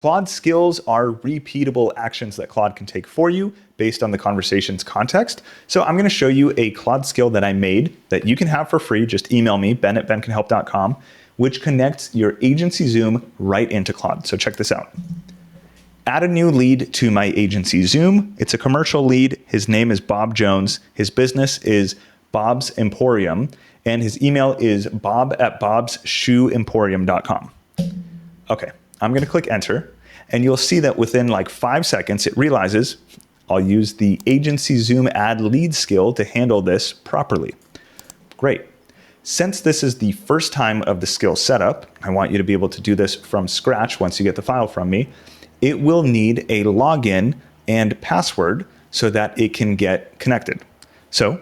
Claude skills are repeatable actions that Claude can take for you based on the conversation's context. So I'm going to show you a Claude skill that I made that you can have for free. Just email me, ben@bencanhelp.com, which connects your AgencyZoom right into Claude. So check this out. Add a new lead to my AgencyZoom. It's a commercial lead. His name is Bob Jones. His business is Bob's Emporium, and his email is bob@bobsshoeemporium.com. Okay. I'm going to click enter, and you'll see that within like 5 seconds, it realizes I'll use the AgencyZoom add lead skill to handle this properly. Great. Since this is the first time of the skill setup, I want you to be able to do this from scratch once you get the file from me. It will need a login and password so that it can get connected. So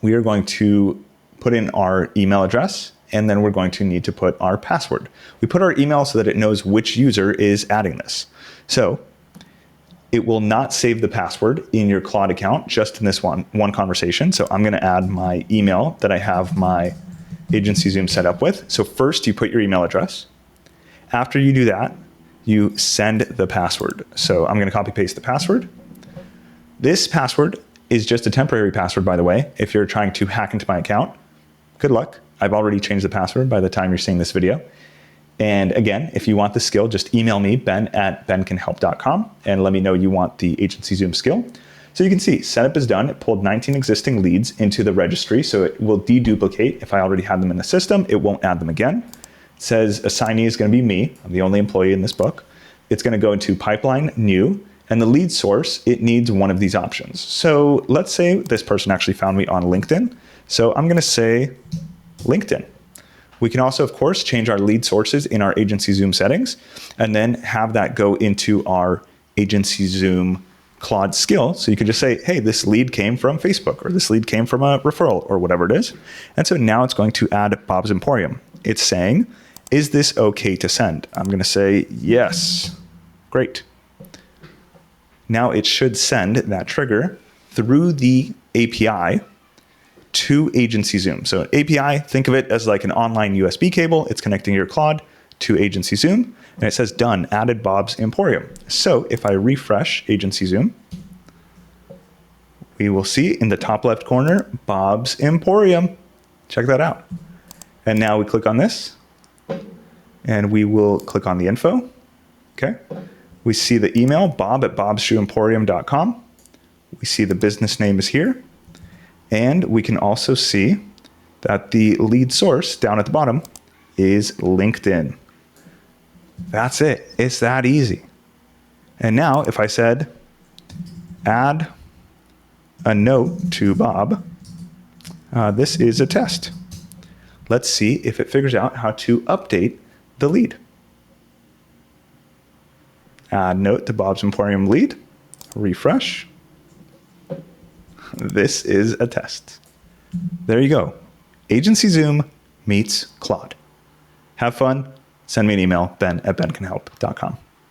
we are going to put in our email address, and then we're going to need to put our password. We put our email so that it knows which user is adding this. So it will not save the password in your Claude account, just in this one conversation. So I'm gonna add my email that I have my AgencyZoom set up with. So first you put your email address. After you do that, you send the password. So I'm gonna copy paste the password. This password is just a temporary password, by the way. If you're trying to hack into my account, good luck. I've already changed the password by the time you're seeing this video. And again, if you want the skill, just email me, ben@bencanhelp.com, and let me know you want the AgencyZoom skill. So you can see setup is done. It pulled 19 existing leads into the registry, so it will deduplicate. If I already had them in the system, it won't add them again. It says assignee is going to be me. I'm the only employee in this book. It's going to go into pipeline new, and the lead source, it needs one of these options. So let's say this person actually found me on LinkedIn. So I'm going to say LinkedIn. We can also, of course, change our lead sources in our AgencyZoom settings and then have that go into our AgencyZoom Claude skill. So you can just say, hey, this lead came from Facebook, or this lead came from a referral, or whatever it is. And so now it's going to add Bob's Emporium. It's saying, is this okay to send? I'm going to say yes. Great. Now it should send that trigger through the API to AgencyZoom. So API, think of it as like an online USB cable. It's connecting your Claude to AgencyZoom, and it says done, added Bob's Emporium. So if I refresh AgencyZoom, we will see in the top left corner, Bob's Emporium. Check that out. And now we click on this, and we will click on the info. Okay. We see the email, bob@bobsshoeemporium.com. We see the business name is here. And we can also see that the lead source down at the bottom is LinkedIn. That's it. It's that easy. And now if I said, add a note to Bob, this is a test. Let's see if it figures out how to update the lead. Add note to Bob's Emporium lead, refresh. This is a test. There you go. AgencyZoom meets Claude. Have fun. Send me an email, ben@bencanhelp.com.